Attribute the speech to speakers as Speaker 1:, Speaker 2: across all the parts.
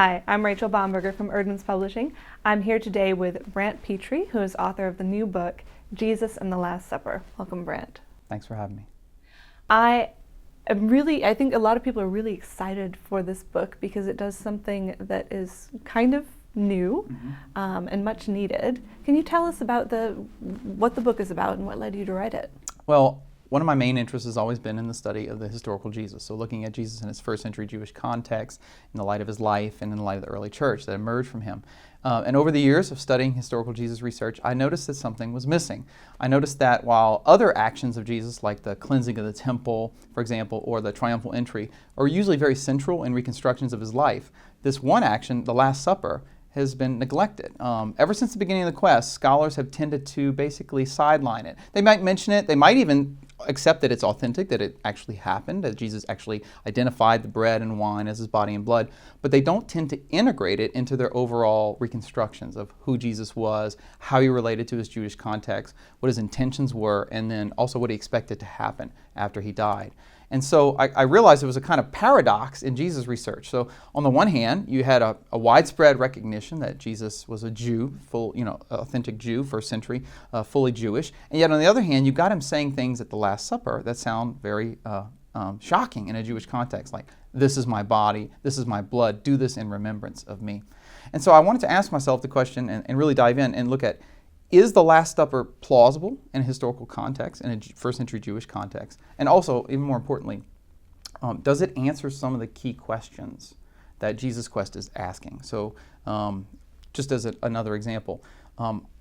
Speaker 1: Hi, I'm Rachel Baumberger from Eerdmans Publishing. I'm here today with Brant Pitre, who is author of the new book, Jesus and the Last Supper. Welcome, Brant.
Speaker 2: Thanks for having me.
Speaker 1: I think a lot of people are really excited for this book because it does something that is kind of new and much needed. Can you tell us about what the book is about and what led you to write it?
Speaker 2: Well, one of my main interests has always been in the study of the historical Jesus. So looking at Jesus in his first century Jewish context, in the light of his life and in the light of the early church that emerged from him. And over the years of studying historical Jesus research, I noticed that something was missing. I noticed that while other actions of Jesus, like the cleansing of the temple, for example, or the triumphal entry, are usually very central in reconstructions of his life, this one action, the Last Supper, has been neglected. Ever since the beginning of the quest, scholars have tended to basically sideline it. They might mention it, they might even accept that it's authentic, that it actually happened, that Jesus actually identified the bread and wine as his body and blood, but they don't tend to integrate it into their overall reconstructions of who Jesus was, how he related to his Jewish context, what his intentions were, and then also what he expected to happen after he died. And so I realized there was a kind of paradox in Jesus' research. So on the one hand, you had a widespread recognition that Jesus was a Jew, authentic Jew, first century, fully Jewish. And yet on the other hand, you got him saying things at the Last Supper that sound very shocking in a Jewish context, like, this is my body, this is my blood, do this in remembrance of me. And so I wanted to ask myself the question and really dive in and look at, is the Last Supper plausible in a historical context, in a first century Jewish context? And also, even more importantly, does it answer some of the key questions that Jesus' quest is asking? So just as another example,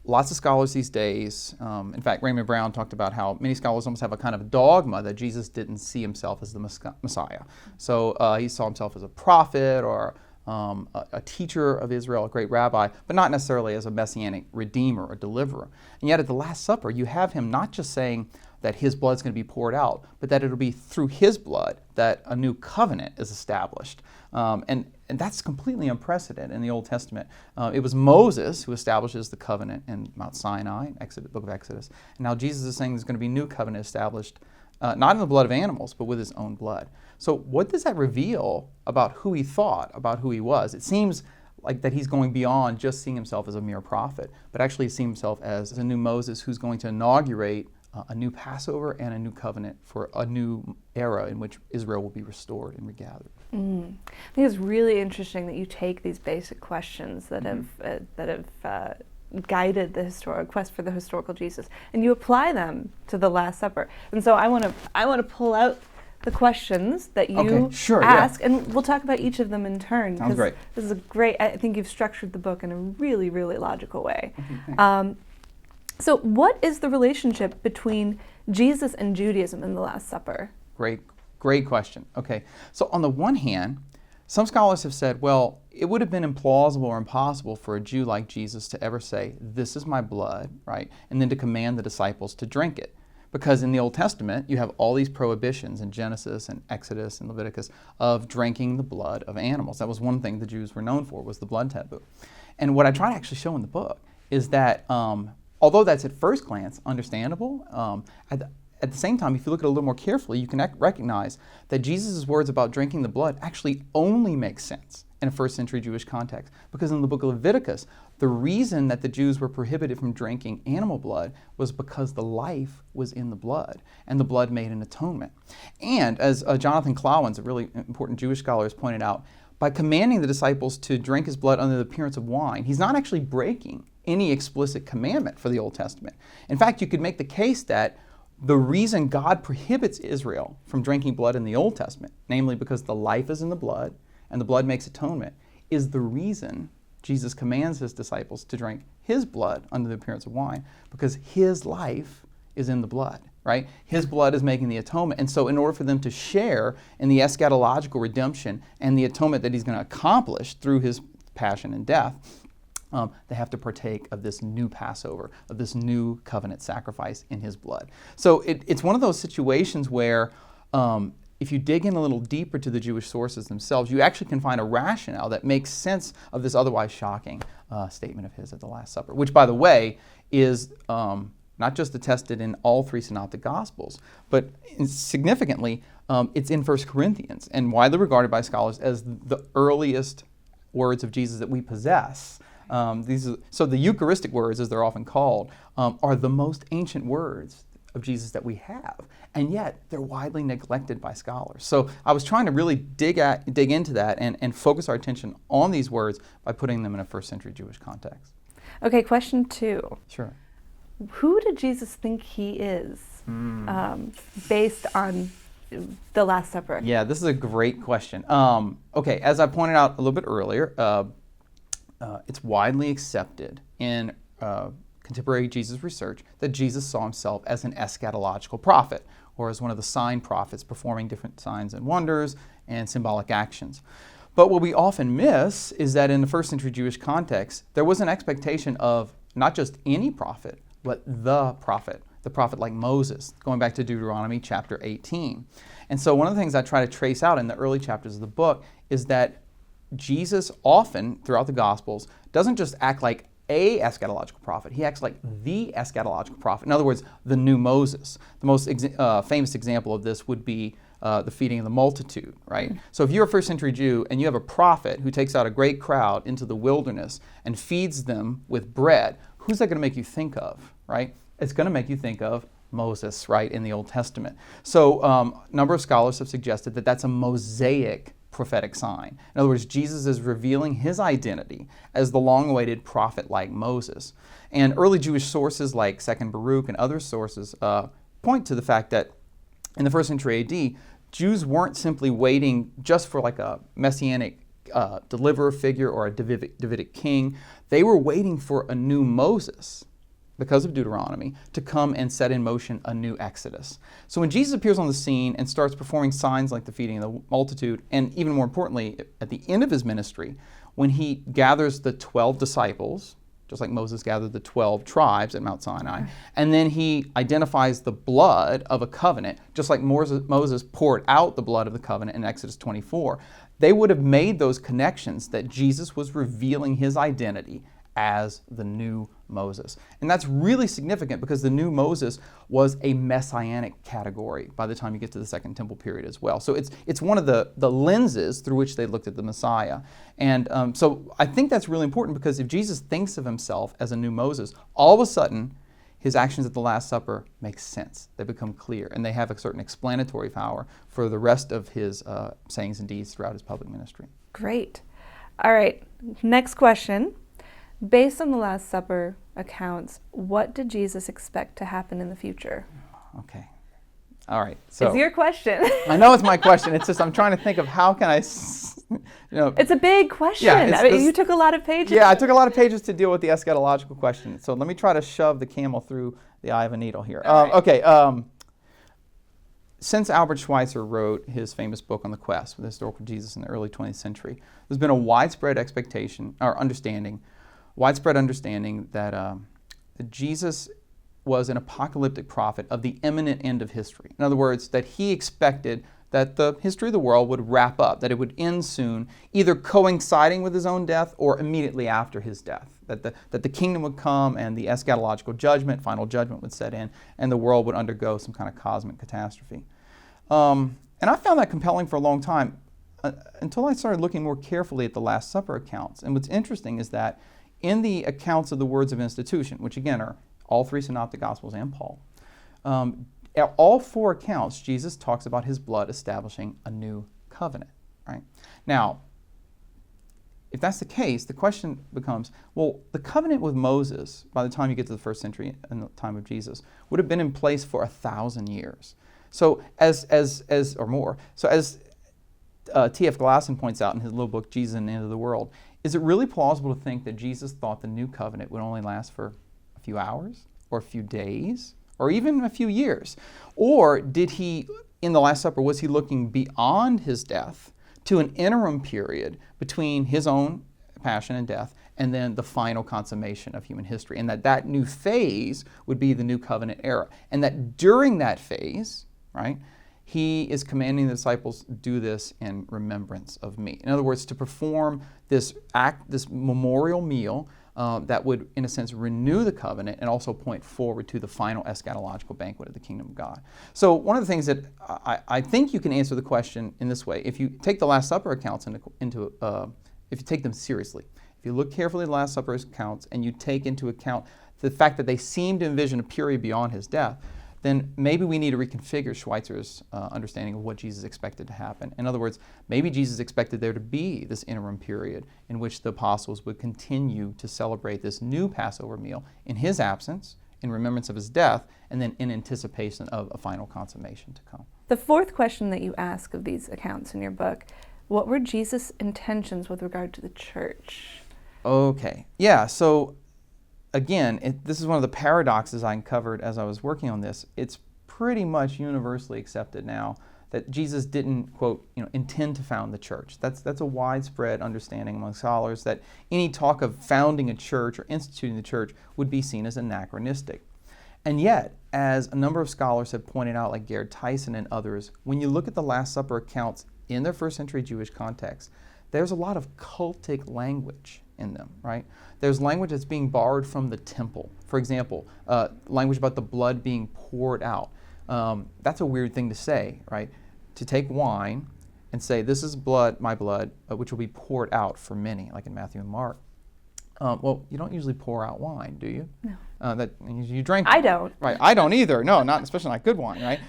Speaker 2: lots of scholars these days, in fact, Raymond Brown talked about how many scholars almost have a kind of dogma that Jesus didn't see himself as the Messiah. So he saw himself as a prophet or a teacher of Israel, a great rabbi, but not necessarily as a messianic redeemer or deliverer. And yet at the Last Supper, you have him not just saying that his blood's going to be poured out, but that it'll be through his blood that a new covenant is established. And that's completely unprecedented in the Old Testament. It was Moses who establishes the covenant in Mount Sinai, book of Exodus. And now Jesus is saying there's going to be a new covenant established not in the blood of animals, but with his own blood. So what does that reveal about who he thought, about who he was? It seems like that he's going beyond just seeing himself as a mere prophet, but actually seeing himself as a new Moses who's going to inaugurate a new Passover and a new covenant for a new era in which Israel will be restored and regathered.
Speaker 1: I think it's really interesting that you take these basic questions that have guided the quest for the historical Jesus, and you apply them to the Last Supper. And so I want to pull out the questions that you ask, and we'll talk about each of them in turn.
Speaker 2: Sounds great.
Speaker 1: This is I think you've structured the book in a really, really logical way. So what is the relationship between Jesus and Judaism in the Last Supper?
Speaker 2: Great question. Okay, so on the one hand, some scholars have said, well, it would have been implausible or impossible for a Jew like Jesus to ever say, this is my blood, right? And then to command the disciples to drink it. Because in the Old Testament, you have all these prohibitions in Genesis and Exodus and Leviticus of drinking the blood of animals. That was one thing the Jews were known for, was the blood taboo. And what I try to actually show in the book is that although that's at first glance understandable, at the same time, if you look at it a little more carefully, you can recognize that Jesus' words about drinking the blood actually only make sense in a first century Jewish context. Because in the book of Leviticus, the reason that the Jews were prohibited from drinking animal blood was because the life was in the blood, and the blood made an atonement. And as Jonathan Clawins, a really important Jewish scholar, has pointed out, by commanding the disciples to drink his blood under the appearance of wine, he's not actually breaking any explicit commandment for the Old Testament. In fact, you could make the case that the reason God prohibits Israel from drinking blood in the Old Testament, namely because the life is in the blood and the blood makes atonement, is the reason Jesus commands his disciples to drink his blood under the appearance of wine, because his life is in the blood, right? His blood is making the atonement. And so in order for them to share in the eschatological redemption and the atonement that he's going to accomplish through his passion and death, they have to partake of this new Passover, of this new covenant sacrifice in his blood. So it's one of those situations where if you dig in a little deeper to the Jewish sources themselves, you actually can find a rationale that makes sense of this otherwise shocking statement of his at the Last Supper, which, by the way, is not just attested in all three synoptic Gospels, but significantly, it's in 1 Corinthians, and widely regarded by scholars as the earliest words of Jesus that we possess. So the Eucharistic words, as they're often called, are the most ancient words of Jesus that we have, and yet they're widely neglected by scholars. So I was trying to really dig into that and focus our attention on these words by putting them in a first century Jewish context.
Speaker 1: Okay, question 2.
Speaker 2: Sure.
Speaker 1: Who did Jesus think he is, based on the Last Supper?
Speaker 2: Yeah, this is a great question. Okay, as I pointed out a little bit earlier, it's widely accepted in contemporary Jesus research that Jesus saw himself as an eschatological prophet, or as one of the sign prophets performing different signs and wonders and symbolic actions. But what we often miss is that in the first century Jewish context, there was an expectation of not just any prophet, but the prophet like Moses, going back to Deuteronomy chapter 18. And so one of the things I try to trace out in the early chapters of the book is that Jesus often, throughout the Gospels, doesn't just act like a eschatological prophet. He acts like the eschatological prophet. In other words, the new Moses. The most famous example of this would be the feeding of the multitude, right? So if you're a first century Jew and you have a prophet who takes out a great crowd into the wilderness and feeds them with bread, who's that going to make you think of, right? It's going to make you think of Moses, right, in the Old Testament. So a number of scholars have suggested that that's a Mosaic prophetic sign. In other words, Jesus is revealing his identity as the long-awaited prophet like Moses. And early Jewish sources like 2nd Baruch and other sources point to the fact that in the first century AD, Jews weren't simply waiting just for like a messianic deliverer figure or a Davidic king. They were waiting for a new Moses, because of Deuteronomy, to come and set in motion a new Exodus. So when Jesus appears on the scene and starts performing signs like the feeding of the multitude, and even more importantly, at the end of his ministry, when he gathers the 12 disciples, just like Moses gathered the 12 tribes at Mount Sinai, and then he identifies the blood of a covenant, just like Moses poured out the blood of the covenant in Exodus 24, they would have made those connections that Jesus was revealing his identity as the new Moses. And that's really significant because the new Moses was a messianic category by the time you get to the Second Temple period as well. So it's one of the lenses through which they looked at the Messiah. And so I think that's really important because if Jesus thinks of himself as a new Moses, all of a sudden his actions at the Last Supper make sense. They become clear and they have a certain explanatory power for the rest of his sayings and deeds throughout his public ministry.
Speaker 1: Great. All right, next question. Based on the Last Supper accounts, what did Jesus expect to happen in the future?
Speaker 2: Okay. All right. So
Speaker 1: it's your question.
Speaker 2: I know it's my question. It's just I'm trying to think of how can I,
Speaker 1: It's a big question.
Speaker 2: Yeah,
Speaker 1: you took a lot of pages.
Speaker 2: Yeah, I took a lot of pages to deal with the eschatological question. So let me try to shove the camel through the eye of a needle here.
Speaker 1: Right.
Speaker 2: Okay. Since Albert Schweitzer wrote his famous book on the quest for the historical Jesus in the early 20th century, there's been a widespread understanding that Jesus was an apocalyptic prophet of the imminent end of history. In other words, that he expected that the history of the world would wrap up, that it would end soon, either coinciding with his own death or immediately after his death, that the kingdom would come and the eschatological judgment, final judgment would set in, and the world would undergo some kind of cosmic catastrophe. And I found that compelling for a long time until I started looking more carefully at the Last Supper accounts. And what's interesting is that in the accounts of the words of institution, which again are all three synoptic gospels and Paul, at all four accounts, Jesus talks about his blood establishing a new covenant, right? Now, if that's the case, the question becomes, well, the covenant with Moses, by the time you get to the first century and the time of Jesus, would have been in place for 1,000 years. So or more. So as T.F. Glasson points out in his little book, Jesus and the End of the World, is it really plausible to think that Jesus thought the new covenant would only last for a few hours or a few days or even a few years? Or did he, in the Last Supper, was he looking beyond his death to an interim period between his own passion and death and then the final consummation of human history, and that new phase would be the new covenant era, and that during that phase, right, he is commanding the disciples, do this in remembrance of me. In other words, to perform this act, this memorial meal that would, in a sense, renew the covenant and also point forward to the final eschatological banquet of the kingdom of God. So one of the things that if you take them seriously, if you look carefully at the Last Supper's accounts and you take into account the fact that they seem to envision a period beyond his death, then maybe we need to reconfigure Schweitzer's understanding of what Jesus expected to happen. In other words, maybe Jesus expected there to be this interim period in which the apostles would continue to celebrate this new Passover meal in his absence, in remembrance of his death, and then in anticipation of a final consummation to come.
Speaker 1: The fourth question that you ask of these accounts in your book, what were Jesus' intentions with regard to the church?
Speaker 2: Okay, yeah, so again, this is one of the paradoxes I uncovered as I was working on this. It's pretty much universally accepted now that Jesus didn't, quote, intend to found the church. That's a widespread understanding among scholars that any talk of founding a church or instituting the church would be seen as anachronistic. And yet, as a number of scholars have pointed out, like Gerd Tyson and others, when you look at the Last Supper accounts in their first century Jewish context, there's a lot of cultic language in them, right? There's language that's being borrowed from the temple. For example, language about the blood being poured out. That's a weird thing to say, right? To take wine and say, this is blood, my blood, which will be poured out for many, like in Matthew and Mark. Well, you don't usually pour out wine, do you?
Speaker 1: No.
Speaker 2: That you drink.
Speaker 1: I don't.
Speaker 2: Right, I don't either. No, not especially not good wine, right?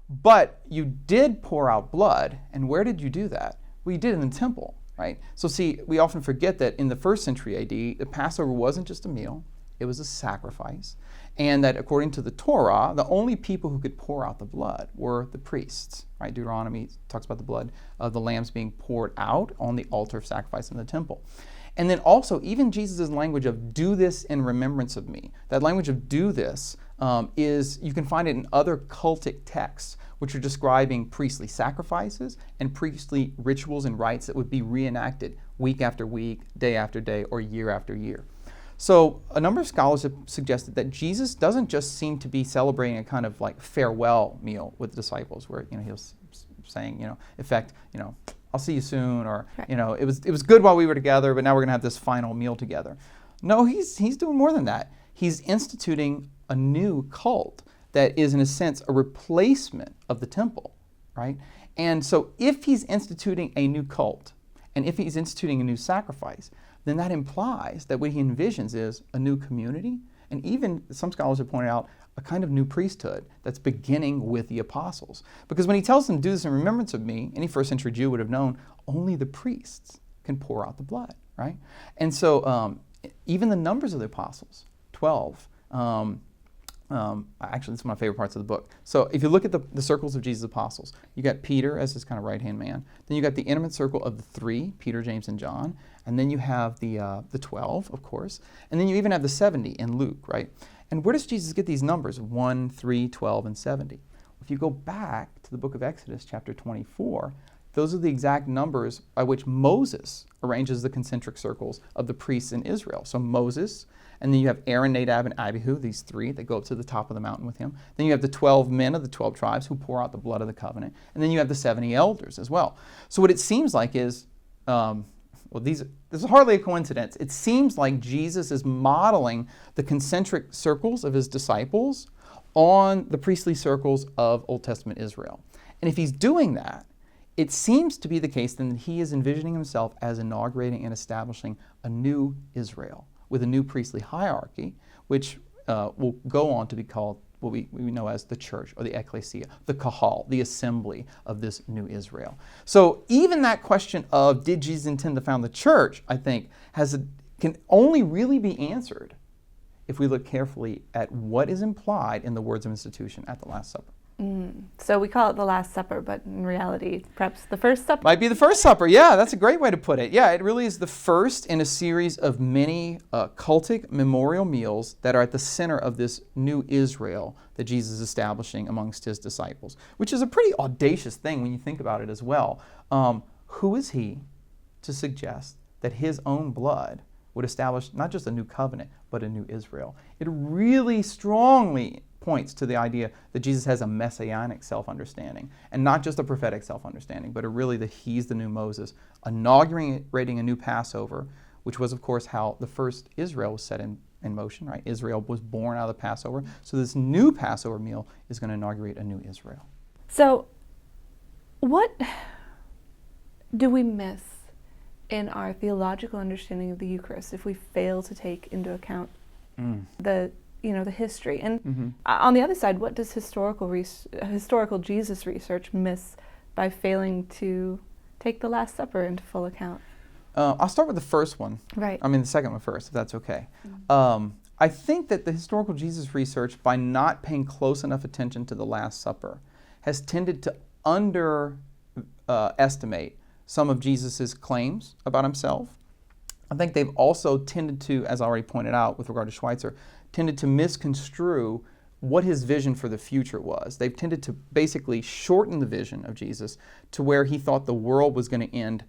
Speaker 2: But you did pour out blood, and where did you do that? Well, you did it in the temple, right? So see, we often forget that in the first century AD, the Passover wasn't just a meal, it was a sacrifice. And that according to the Torah, the only people who could pour out the blood were the priests, right? Deuteronomy talks about the blood of the lambs being poured out on the altar of sacrifice in the temple. And then also, even Jesus' language of do this in remembrance of me, that language of do this you can find it in other cultic texts, which are describing priestly sacrifices and priestly rituals and rites that would be reenacted week after week, day after day, or year after year. So a number of scholars have suggested that Jesus doesn't just seem to be celebrating a kind of like farewell meal with the disciples, where he was saying, in effect, I'll see you soon, or
Speaker 1: right.
Speaker 2: It was good while we were together, but now we're going to have this final meal together. No, he's doing more than that. He's instituting a new cult that is, in a sense, a replacement of the temple, right? And so if he's instituting a new cult, and if he's instituting a new sacrifice, then that implies that what he envisions is a new community, and even some scholars have pointed out a kind of new priesthood that's beginning with the apostles. Because when he tells them, do this in remembrance of me, any first century Jew would have known only the priests can pour out the blood, right? And so even the numbers of the apostles, 12, actually, this is my favorite parts of the book. So if you look at the circles of Jesus' apostles, you got Peter as his kind of right-hand man. Then you got the intimate circle of the three, Peter, James, and John. And then you have the 12, of course. And then you even have the 70 in Luke, right? And where does Jesus get these numbers, 1, 3, 12, and 70? If you go back to the book of Exodus, chapter 24, those are the exact numbers by which Moses arranges the concentric circles of the priests in Israel. So Moses, and then you have Aaron, Nadab, and Abihu, these three that go up to the top of the mountain with him. Then you have the 12 men of the 12 tribes who pour out the blood of the covenant. And then you have the 70 elders as well. So what it seems like is, this is hardly a coincidence. It seems like Jesus is modeling the concentric circles of his disciples on the priestly circles of Old Testament Israel. And if he's doing that, it seems to be the case then that he is envisioning himself as inaugurating and establishing a new Israel with a new priestly hierarchy, which will go on to be called what we know as the church, or the ecclesia, the kahal, the assembly of this new Israel. So even that question of did Jesus intend to found the church, I think, can only really be answered if we look carefully at what is implied in the words of institution at the Last Supper.
Speaker 1: So we call it the Last Supper, but in reality, perhaps the First Supper?
Speaker 2: Might be the First Supper, yeah, that's a great way to put it. Yeah, it really is the first in a series of many cultic memorial meals that are at the center of this new Israel that Jesus is establishing amongst his disciples, which is a pretty audacious thing when you think about it as well. Who is he to suggest that his own blood would establish not just a new covenant, but a new Israel? It really strongly points to the idea that Jesus has a messianic self-understanding, and not just a prophetic self-understanding, but really that he's the new Moses, inaugurating a new Passover, which was, of course, how the first Israel was set in motion, right? Israel was born out of the Passover. So this new Passover meal is going to inaugurate a new Israel.
Speaker 1: So what do we miss in our theological understanding of the Eucharist if we fail to take into account the history. And on the other side, what does historical Jesus research miss by failing to take the Last Supper into full account?
Speaker 2: I'll start with the first one.
Speaker 1: Right.
Speaker 2: The second one first, if that's okay. I think that the historical Jesus research, by not paying close enough attention to the Last Supper, has tended to underestimate some of Jesus' claims about himself. I think they've also tended to, as I already pointed out with regard to Schweitzer, tended to misconstrue what his vision for the future was. They've tended to basically shorten the vision of Jesus to where he thought the world was going to end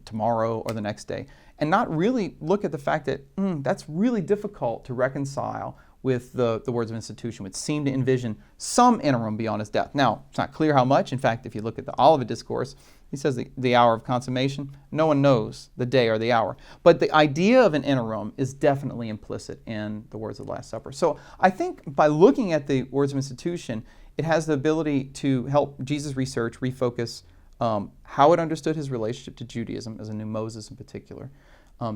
Speaker 2: tomorrow or the next day, and not really look at the fact that that's really difficult to reconcile with the words of institution, which seem to envision some interim beyond his death. Now, it's not clear how much. In fact, if you look at the Olivet Discourse, he says the hour of consummation, no one knows the day or the hour. But the idea of an interim is definitely implicit in the words of the Last Supper. So I think by looking at the words of institution, it has the ability to help Jesus research refocus how it understood his relationship to Judaism as a new Moses in particular,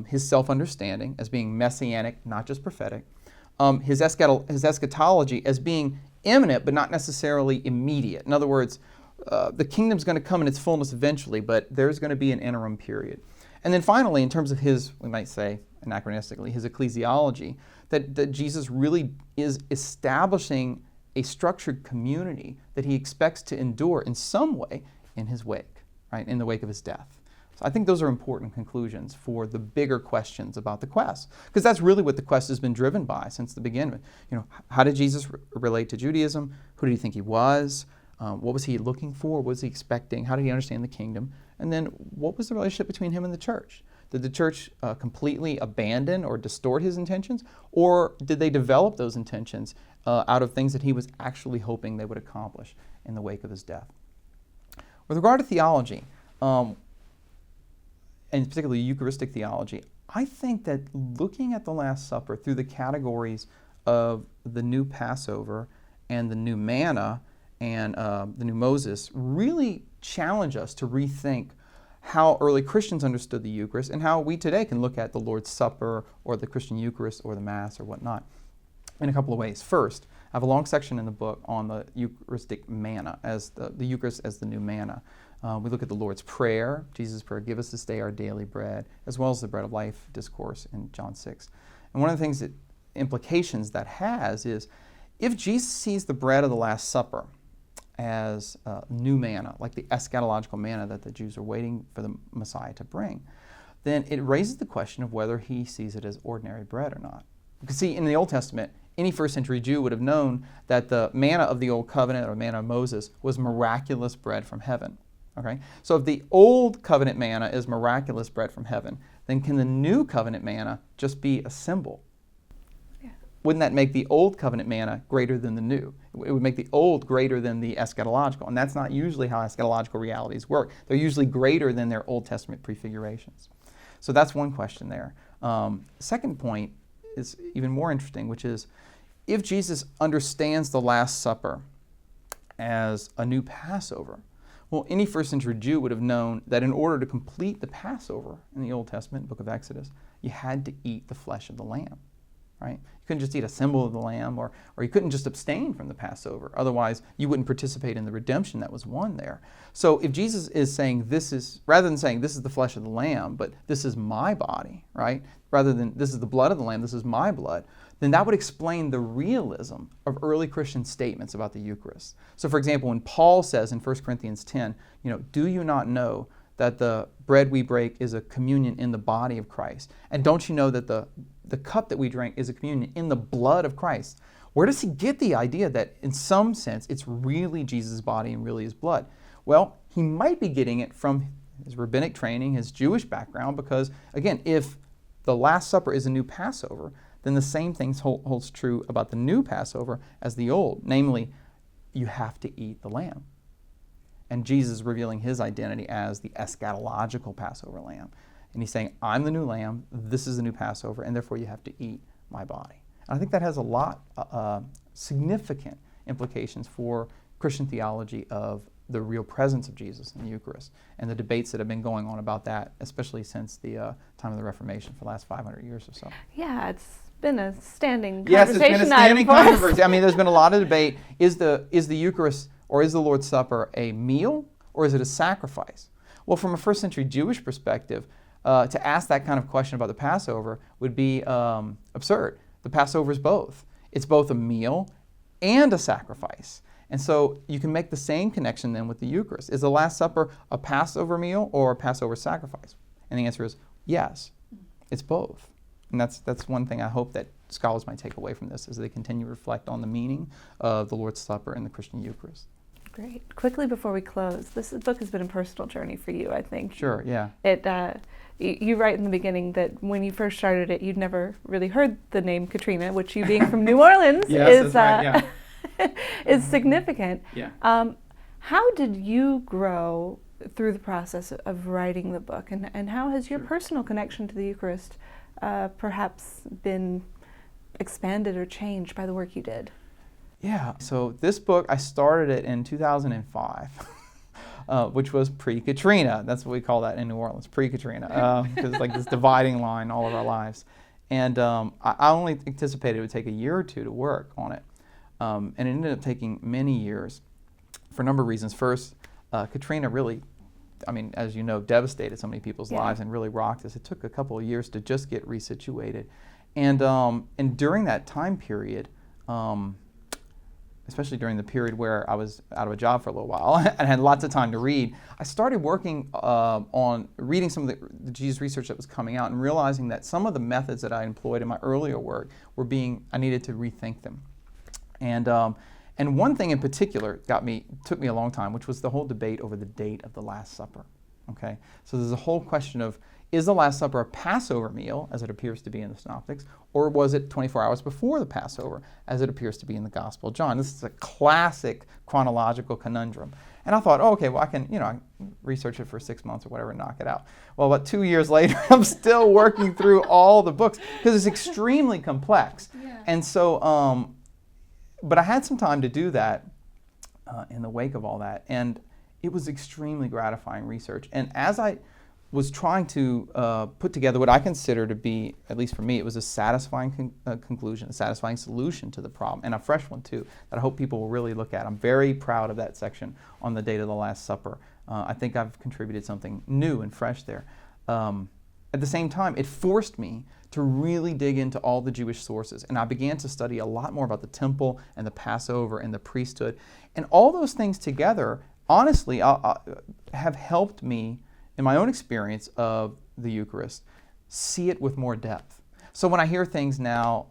Speaker 2: his self-understanding as being messianic, not just prophetic, his eschatology as being imminent but not necessarily immediate. In other words, the kingdom's going to come in its fullness eventually, but there's going to be an interim period. And then finally, in terms of his, we might say anachronistically, his ecclesiology, that Jesus really is establishing a structured community that he expects to endure in some way in his wake, right, in the wake of his death. So I think those are important conclusions for the bigger questions about the quest, because that's really what the quest has been driven by since the beginning. How did Jesus relate to Judaism? Who did he think he was? What was he looking for? What was he expecting? How did he understand the kingdom? And then what was the relationship between him and the church? Did the church completely abandon or distort his intentions? Or did they develop those intentions out of things that he was actually hoping they would accomplish in the wake of his death? With regard to theology, and particularly Eucharistic theology, I think that looking at the Last Supper through the categories of the new Passover and the new manna and the new Moses really challenge us to rethink how early Christians understood the Eucharist and how we today can look at the Lord's Supper or the Christian Eucharist or the Mass or whatnot in a couple of ways. First, I have a long section in the book on the Eucharistic manna, as the Eucharist as the new manna. We look at the Lord's Prayer, Jesus' prayer, give us this day our daily bread, as well as the bread of life discourse in John 6. And one of the things that implications that has is if Jesus sees the bread of the Last Supper as new manna, like the eschatological manna that the Jews are waiting for the Messiah to bring, then it raises the question of whether he sees it as ordinary bread or not. Because see, in the Old Testament, any first century Jew would have known that the manna of the Old Covenant or manna of Moses was miraculous bread from heaven. Okay? So if the Old Covenant manna is miraculous bread from heaven, then can the New Covenant manna just be a symbol? Yeah. Wouldn't that make the Old Covenant manna greater than the New? It would make the Old greater than the eschatological, and that's not usually how eschatological realities work. They're usually greater than their Old Testament prefigurations. So that's one question there. Second point is even more interesting, which is if Jesus understands the Last Supper as a new Passover, well, any first century Jew would have known that in order to complete the Passover in the Old Testament, book of Exodus, you had to eat the flesh of the lamb, right? You couldn't just eat a symbol of the lamb, or you couldn't just abstain from the Passover. Otherwise, you wouldn't participate in the redemption that was won there. So if Jesus is saying rather than saying this is the flesh of the lamb, but this is my body, right? Rather than this is the blood of the lamb, this is my blood, then that would explain the realism of early Christian statements about the Eucharist. So for example, when Paul says in 1 Corinthians 10, do you not know that the bread we break is a communion in the body of Christ? And don't you know that the cup that we drink is a communion in the blood of Christ? Where does he get the idea that in some sense it's really Jesus' body and really his blood? Well, he might be getting it from his rabbinic training, his Jewish background, because again, if the Last Supper is a new Passover, then the same thing holds true about the new Passover as the old. Namely, you have to eat the lamb. And Jesus is revealing his identity as the eschatological Passover lamb. And he's saying, I'm the new lamb, this is the new Passover, and therefore you have to eat my body. And I think that has a lot significant implications for Christian theology of the real presence of Jesus in the Eucharist, and the debates that have been going on about that, especially since the time of the Reformation for the last 500 years or so.
Speaker 1: Yeah, it's been a standing
Speaker 2: Yes,
Speaker 1: conversation
Speaker 2: it's been a standing
Speaker 1: item for us.
Speaker 2: controversy. I mean, there's been a lot of debate. Is the Eucharist or is the Lord's Supper a meal or is it a sacrifice? Well, from a first century Jewish perspective, to ask that kind of question about the Passover would be absurd. The Passover is both. It's both a meal and a sacrifice. And so you can make the same connection then with the Eucharist. Is the Last Supper a Passover meal or a Passover sacrifice? And the answer is yes, it's both. And that's one thing I hope that scholars might take away from this as they continue to reflect on the meaning of the Lord's Supper and the Christian Eucharist.
Speaker 1: Great. Quickly before we close, this book has been a personal journey for you, I think.
Speaker 2: Sure, yeah.
Speaker 1: You write in the beginning that when you first started it, you'd never really heard the name Katrina, which you being from New Orleans
Speaker 2: Yes, that's right, yeah.
Speaker 1: is significant.
Speaker 2: Yeah.
Speaker 1: How did you grow through the process of writing the book, and how has your personal connection to the Eucharist perhaps been expanded or changed by the work you did?
Speaker 2: Yeah, so this book, I started it in 2005, which was pre-Katrina. That's what we call that in New Orleans, pre-Katrina, because it's like this dividing line all of our lives. And I only anticipated it would take a year or two to work on it. And it ended up taking many years for a number of reasons. First, Katrina really, I mean, as you know, devastated so many people's lives and really rocked us. It took a couple of years to just get resituated. And during that time period, especially during the period where I was out of a job for a little while and had lots of time to read, I started working on reading some of the Jesus research that was coming out and realizing that some of the methods that I employed in my earlier work I needed to rethink them. And one thing in particular took me a long time, which was the whole debate over the date of the Last Supper. Okay, so there's a whole question of, is the Last Supper a Passover meal, as it appears to be in the Synoptics, or was it 24 hours before the Passover, as it appears to be in the Gospel of John? This is a classic chronological conundrum. And I thought, oh, okay, well, I can research it for 6 months or whatever and knock it out. Well, about 2 years later, I'm still working through all the books because it's extremely complex. Yeah. And so, but I had some time to do that in the wake of all that, and it was extremely gratifying research. And as I was trying to put together what I consider to be, at least for me, it was a satisfying conclusion, a satisfying solution to the problem, and a fresh one too, that I hope people will really look at. I'm very proud of that section on the date of the Last Supper. I think I've contributed something new and fresh there. At the same time, it forced me to really dig into all the Jewish sources, and I began to study a lot more about the temple and the Passover and the priesthood. And all those things together, honestly, have helped me in my own experience of the Eucharist, see it with more depth. So when I hear things now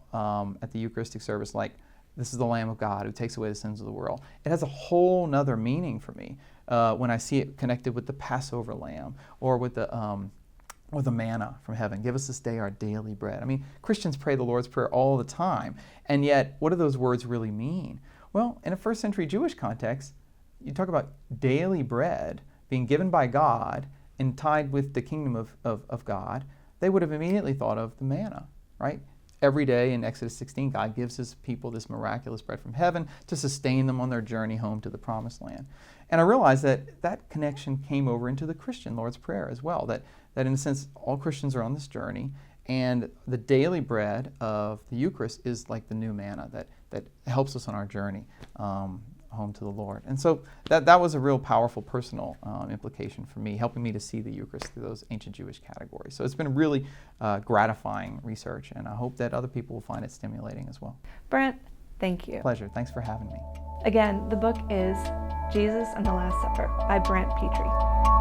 Speaker 2: at the Eucharistic service like, this is the Lamb of God who takes away the sins of the world, it has a whole nother meaning for me when I see it connected with the Passover lamb or with the manna from heaven. Give us this day our daily bread. I mean, Christians pray the Lord's Prayer all the time, and yet what do those words really mean? Well, in a first century Jewish context, you talk about daily bread being given by God and tied with the kingdom of God, they would have immediately thought of the manna, right? Every day in Exodus 16, God gives his people this miraculous bread from heaven to sustain them on their journey home to the promised land. And I realized that connection came over into the Christian Lord's Prayer as well, that in a sense, all Christians are on this journey, and the daily bread of the Eucharist is like the new manna that helps us on our journey home to the Lord. And so that was a real powerful personal implication for me, helping me to see the Eucharist through those ancient Jewish categories. So it's been really gratifying research, and I hope that other people will find it stimulating as well.
Speaker 1: Brant, thank you.
Speaker 2: Pleasure. Thanks for having me.
Speaker 1: Again, the book is Jesus and the Last Supper by Brant Pitre.